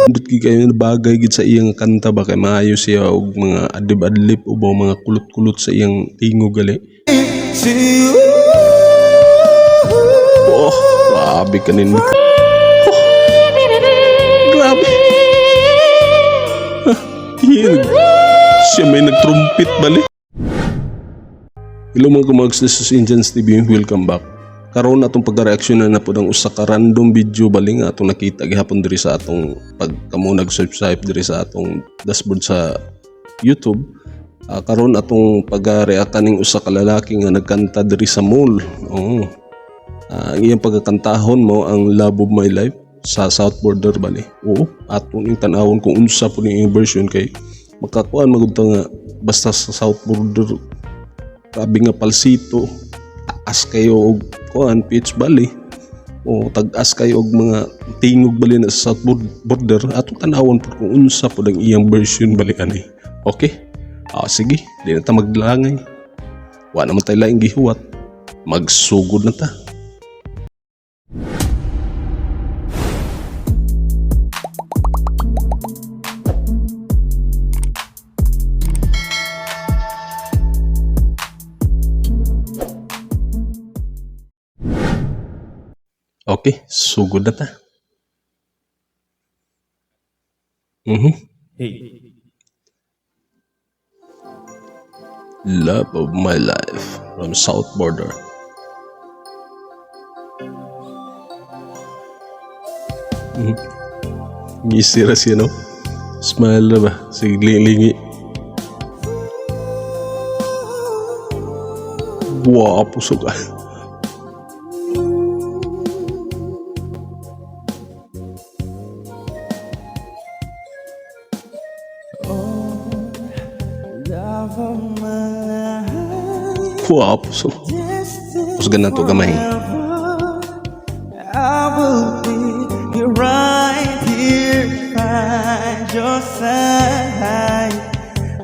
Nindot gid kayo na bagay gid sa iyang kanta ba kay maayo siya og mga adlib-adlib o mga kulot-kulot sa iyang tingog gali. Oh, grabe ka nindot. Oh, grabe. Siya may nagtrumpet bali. Hello mga kumagsasus Indians TV, welcome back. Karon atong pagreaksyonan na po ng usa ka random video bali nga atong nakita gihapon diri sa atong pagkamo nag-subscribe diri sa atong dashboard sa YouTube. Karon atong pag-react kaning usa ka lalaki nga nagkanta diri sa mall. Ang iyang pagkakantahon mo ang Love of My Life sa South Border bali. Atong ing tan-awon kung unsa po ning version kay makakuan magud nga basta sa South Border. Grabe nga palsito, taas kayo og kuan pitch bali o tag-as kayo og mga tingog bali na sa South Border atong tan-awon po kung unsa po ang iyang version bali ani. Okay? Sige, di na ta maglangay. Wa naman tayo laing gihuwat. Magsugod na ta. Okay, sugod na ta. Hey, Love of My Life from South Border. Ngisira siya no? Smile na ba? Sige, lingi. Wow, pusok ka. love of my life. Wow, pusok. Pusgan na to gamay. I will be right here by your side.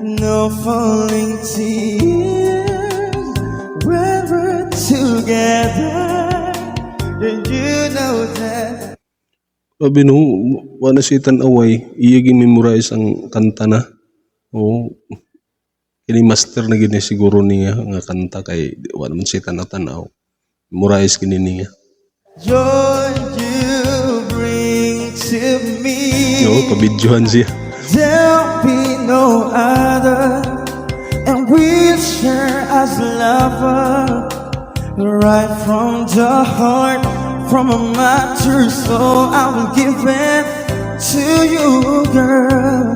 No falling tears when we're together. And you know that. Sabi no, wala siya tan-away. Iyaging memorize ang kanta na. Ini master na gini siguro niya nga kanta kay wala man siya tanaw-tanaw. Memorize gini niya. Joy you bring to me. Pabidyohan siya. There'll be no other, and we'll share as lover, right from the heart, from my true soul. I will give it to you, girl.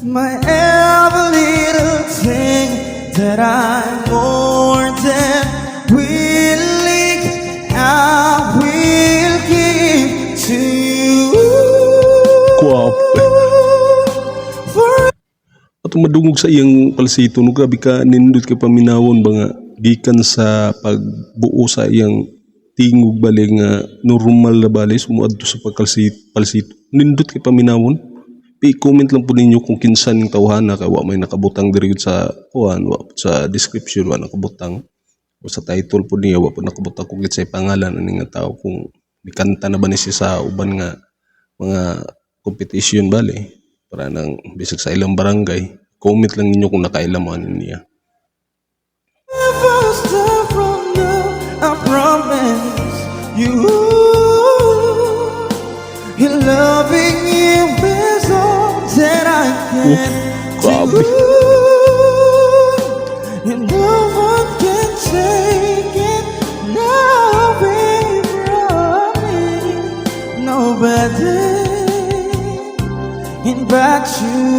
My every little thing that I'm more than willing, I will give to you. Wow. Atong madungog sa iyang palsito no, grabe ka nindot ka paminawon ba nga gikan sa pagbuo sa iyang tingog bali nga normal na bali sumuadto sa palsito. Nindot ka paminawon. I-comment lang po ninyo kung kinsan ng tawhana kay wa may nakabutang diri sa kuan, wa sa description wa nakabutang o sa title po niya wa po nakabutang kung sa pangalan ani nga tao kung mikanta na ba ni siya sa uban nga mga competition bali para nang bisag sa ilang barangay. Comment lang ninyo kung nakailam ano niya. Never stop from now, I promise you. In loving you is all that I can Grabe. do. And no one can take it away from me. Nobody but you.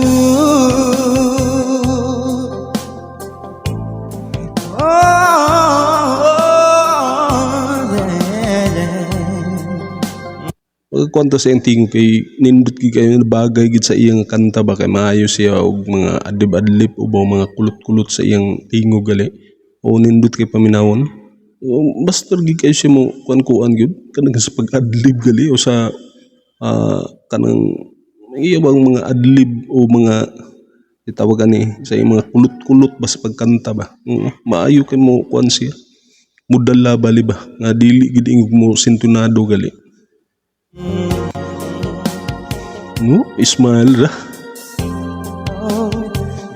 Pagkwento sa iyang tingog kay nindot gid kayo na bagay gid sa iyang kanta ba kay maayo siya og mga adlib-adlib o mga kulot-kulot sa iyang tingog gali o nindot kay paminawon. Basta gid kayo siya mo kuan gyud kanang sa pag-adlib gali o sa kanang iya bang mga adlib o mga itawag ani sa iyang mga kulot-kulot ba sa pagkanta ba. Maayo kay mo kuan siya mudala bali ba nga dili gid ingog mo sintunado gali. No, smile ra.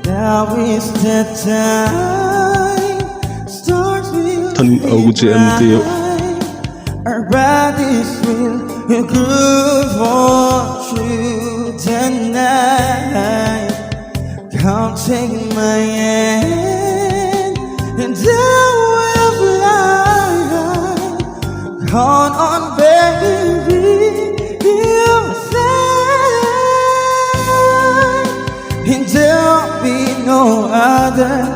Now is the time. Stars will Tanaw ko si Ante. our bodies will groove on through the night. Come take my hand and I will fly. Count on baby, you'll say, and there'll be no other.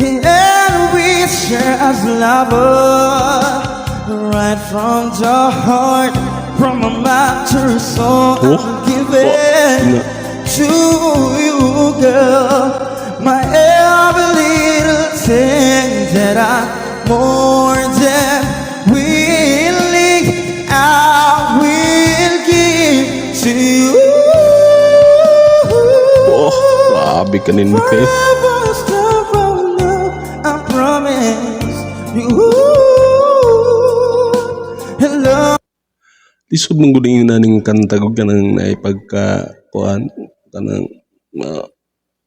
And we share as lovers. Right from the heart, from my mind to the soul, Oh, I'll give it no. to you, girl. My every little thing that I'm more than willing, I will give to you. Oh, grabe ka nindot kayo. Forever still from now, I promise you. Hello. Lisod mong guding naning kanta ko kanang naipagka kuan kanang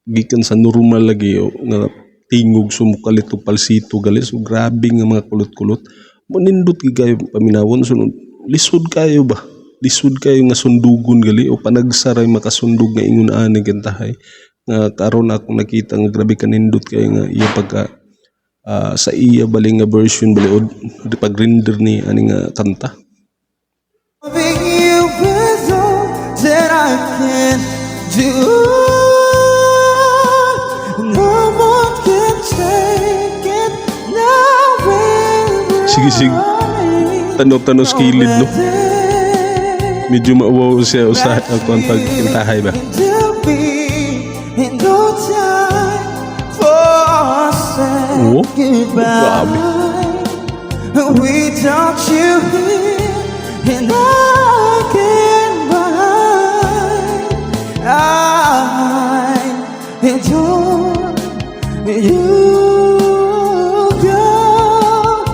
gikan sa normal lagi o nga tingog sumukalit o palsito gali so grabe nga mga kulot-kulot manindot gigayo paminawon sunod lisod kayo ba lisod kayo nga sundugon gali o panagsaray makasundog nga ingon ani kantahay nga karon ako nakita nga grabe kanindot kayo nga iya pagka sa iya bali nga version bali o pag render ni ani nga kanta. Loving you is all that I can do. No one can take it now. Sige, sige. Tanaw-tanaw sa kilid, no? Medyo mauwaw siya sa ako ang pagkintahay ba? No time for saying Oh, grabe. goodbye without you here, and I can buy. I adore you, girl.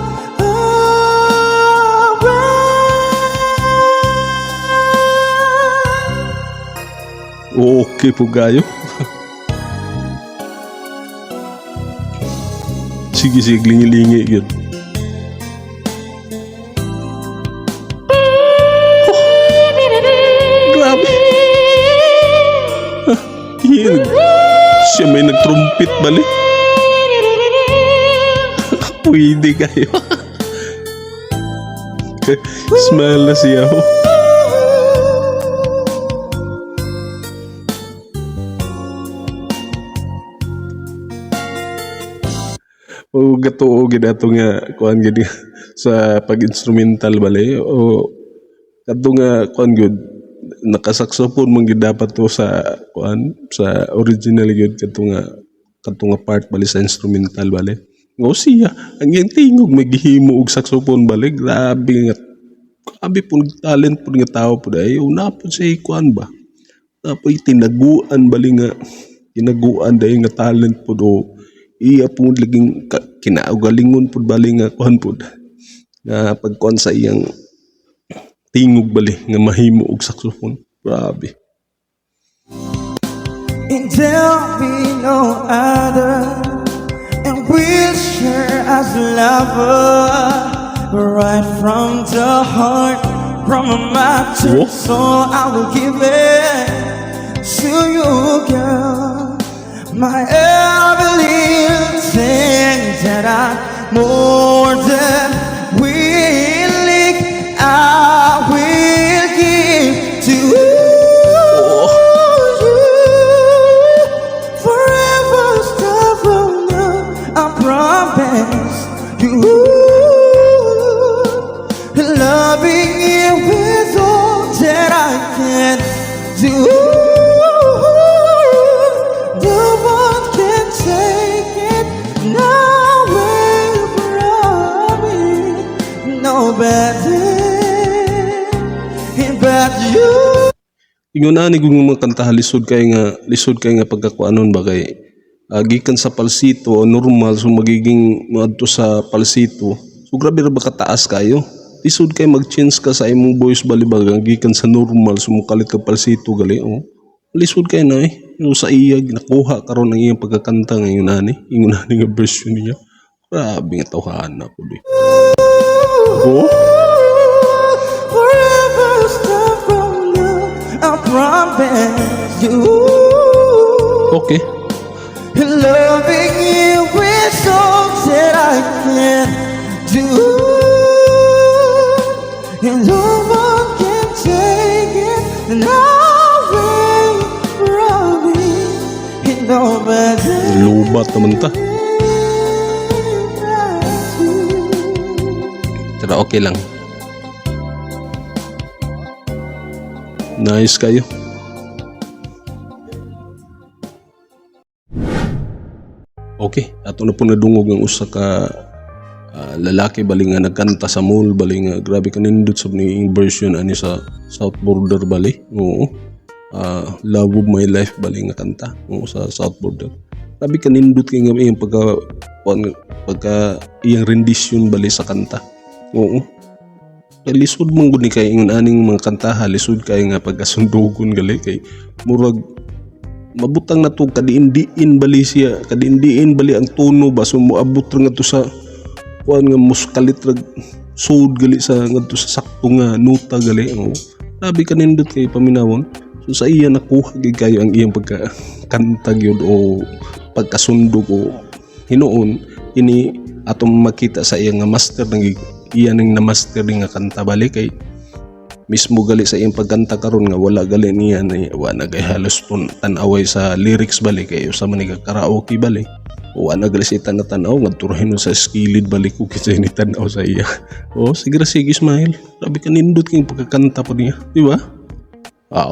Okay po gayo. Sige, sige, lingi-lingi yun. Grabe. Yun. Siya may nagtrumpit bali. Pwede kayo. Smile na siya ho. O gato gidato nga kuan gid sa pag-instrumental bali o kadto nga kuan gyud nakasaxophone man gid dapat to sa kuan sa original gyud kadto nga part bali sa instrumental bali ngo siya ang iyang tingog may gihimo og saxophone bali grabe pud talent pud nga tao pud ay una pud sa kuan ba apoy tinaguan bali nga tinaguan dahil nga talent pud o iya po laging kinaugalingon pud bali nga kuan pud nga pagkuan sa iyang tingog bali nga mahimo og saxophone grabe. And there'll be no other, and we'll share as lovers, right from the heart, from my mind to the soul. I will give it to you, girl. My every little thing that I'm more than willing, I will give to you. Forever star from now, I promise you. Loving you is all that I can do. No one can take it away from me. No better but you. Ingon ani kung mga kanta lisod kay nga pagkakuanon ba kay gikan sa palsito o normal so magiging moadto sa palsito so grabe ra ba kataas kayo Lisod kay mag-change ka sa imong voice balibagang gikan sa normal sumukalit ka palsito gali oh. Lisod kay na sa iyag nakuha karon ang iyang pagkakanta ngayon ingon ani nga version niya. Grabe nga tawhana ko di. Oh? Forever step from you, I promise you. Okay. Loving you with songs that I can't do, and no one can take it away from me, and nobody Lubat naman ta. but you. Pero okay lang. Nice kayo. Okay, ato na po nadungog ang usa ka lalaki bali nga nagkanta sa mall bali nga grabe kanindot sa ning version ani sa South Border bali. Oo. Love of My Life bali nga kanta sa South Border. Grabe kanindot kay nga iyang pagka iyang rendition bali sa kanta. Oo. Kay lisod man gud ni kay ingon aning mga kantaha lisod kay nga pagkasundugon gali kay murag mabutang na to kadiin-diin bali siya kadiin-diin bali ang tono ba so moabot ra ngadto sa kuan nga muskalit rag sud gali sa ngadto sa sakto nga nota gali oh. Labi kanindot kay paminawon so sa iya nakuha gid kayo ang iyang pagkakanta gyud o pagkasundog o hinuon ini atong makita sa iya nga master ng iya ning na master nga kanta bali kay mismo gali sa iyang pagkanta karon nga wala gali niya na wala gay halos tan-away sa lyrics bali kay usa man ni karaoke bali wala gali sa tan-aw nga turhin sa skilled bali ko kitsa ni tan-aw sa iya. Oh sige smile sabi kanindot king pagkakanta po niya di ba?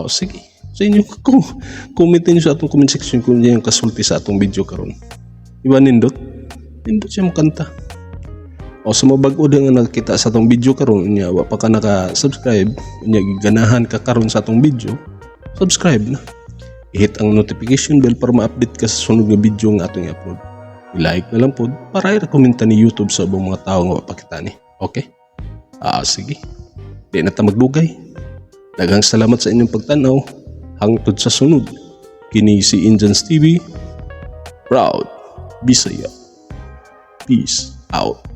Sige sa inyo ko commentin sa atong comment section kung niya yung kasulti sa atong video karon di ba nindot siya mo kanta. O sa mga bag-o nga nakita sa atong video karon nya wa pa ka naka-subscribe nya giganahan ka karon sa atong video subscribe na i-hit ang notification bell para ma-update ka sa sunod nga video nga atong i-upload i-like na lang pod para i-rekomenda ni YouTube sa ubang mga tao nga mapakita ni okay sige di na ta magdugay daghang salamat sa inyong pagtanaw hangtod sa sunod kini si Indians TV proud Bisaya peace out.